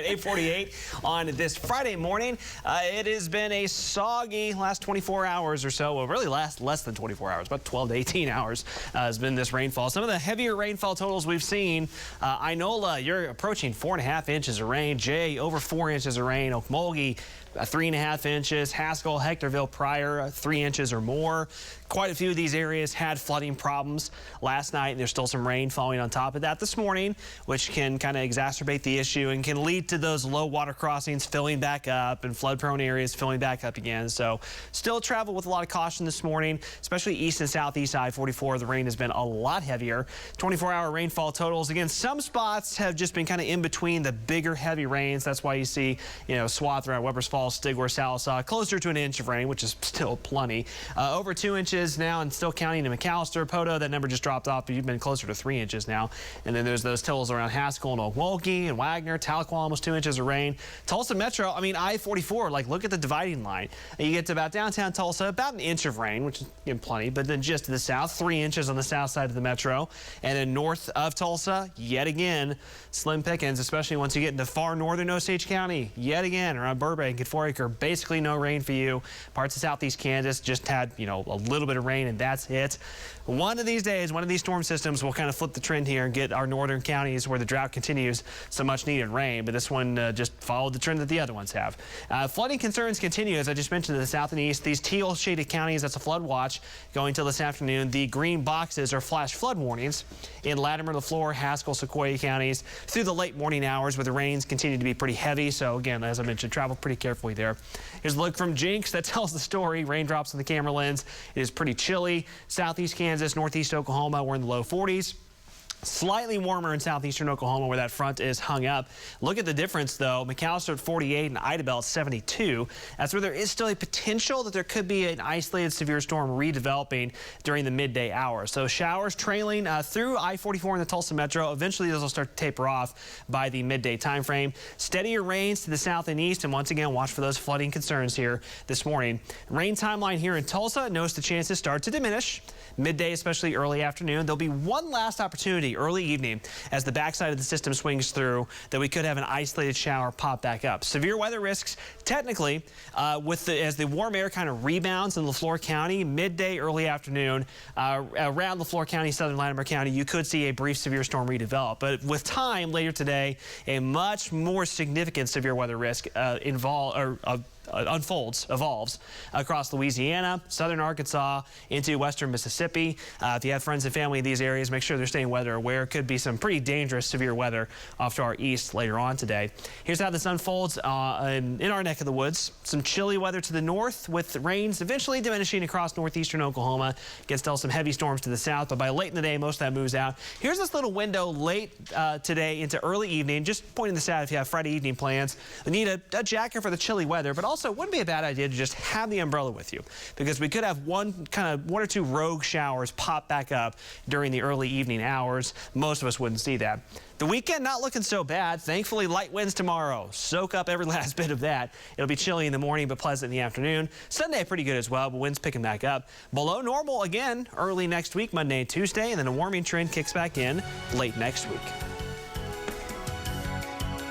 8:48 on this Friday morning. It has been a soggy last 24 hours or so. Well, really less than 24 hours, about 12 to 18 hours has been this rainfall. Some of the heavier rainfall totals we've seen. Inola, you're approaching 4.5 inches of rain. Jay, over 4 inches of rain. Okmulgee, 3.5 inches. Haskell, Hectorville, Pryor, 3 inches or more. Quite a few of these areas had flooding problems last night, and there's still some rain falling on top of that this morning, which can kind of exacerbate the issue and can lead to those low water crossings filling back up and flood-prone areas filling back up again. So still travel with a lot of caution this morning, especially east and southeast I-44. The rain has been a lot heavier. 24-hour rainfall totals. Again, some spots have just been kind of in between the bigger heavy rains. That's why you see, swath around Webbers Falls, Stigler, Sallisaw, closer to an inch of rain, which is still plenty. Over 2 inches now and still counting in McAllister. Poto, that number just dropped off, but you've been closer to 3 inches now. And then there's those totals around Haskell and Okmulgee and Wagner, Tahlequah, almost 2 inches of rain. Tulsa Metro, I-44, look at the dividing line. You get to about downtown Tulsa, about an inch of rain, which is plenty, but then just to the south, 3 inches on the south side of the metro. And then north of Tulsa, yet again, slim pickings, especially once you get into far northern Osage County. Yet again, around Burbank and 4 Acre, basically no rain for you. Parts of southeast Kansas just had, a little bit of rain, and that's it. One of these days, one of these storm systems will kind of flip the trend here and get our northern counties where the drought continues some much needed rain, but this one just followed the trend that the other ones have. Flooding concerns continue, as I just mentioned, to the south and east. These teal shaded counties, that's a flood watch going till this afternoon. The green boxes are flash flood warnings in Latimer, LaFleur, Haskell, Sequoia counties through the late morning hours where the rains continue to be pretty heavy. So again, as I mentioned, travel pretty carefully there. Here's a look from Jinx that tells the story. Raindrops on the camera lens. It is pretty chilly. Southeast Kansas, northeast Oklahoma, we're in the low 40s. Slightly warmer in southeastern Oklahoma where that front is hung up. Look at the difference, though. McAllister at 48 and Idabel at 72. That's where there is still a potential that there could be an isolated severe storm redeveloping during the midday hours. So showers trailing through I-44 in the Tulsa Metro. Eventually, those will start to taper off by the midday time frame. Steadier rains to the south and east. And once again, watch for those flooding concerns here this morning. Rain timeline here in Tulsa. Notice the chances start to diminish. Midday, especially early afternoon. There'll be one last opportunity early evening as the backside of the system swings through that we could have an isolated shower pop back up. Severe weather risks technically as the warm air kind of rebounds in LaFleur County midday, early afternoon around LaFleur County, southern Latimer County, you could see a brief severe storm redevelop. But with time later today, a much more significant severe weather risk evolves across Louisiana, southern Arkansas, into western Mississippi. If you have friends and family in these areas, make sure they're staying weather aware. Could be some pretty dangerous severe weather off to our east later on today. Here's how this unfolds in our neck of the woods. Some chilly weather to the north with rains eventually diminishing across northeastern Oklahoma. Again, still some heavy storms to the south, but by late in the day, most of that moves out. Here's this little window late today into early evening. Just pointing this out if you have Friday evening plans. You need a jacket for the chilly weather, but also it wouldn't be a bad idea to just have the umbrella with you because we could have one or two rogue showers pop back up during the early evening hours. Most of us wouldn't see that. The weekend not looking so bad. Thankfully, light winds tomorrow. Soak up every last bit of that. It'll be chilly in the morning, but pleasant in the afternoon. Sunday, pretty good as well, but winds picking back up. Below normal again early next week, Monday and Tuesday, and then a warming trend kicks back in late next week.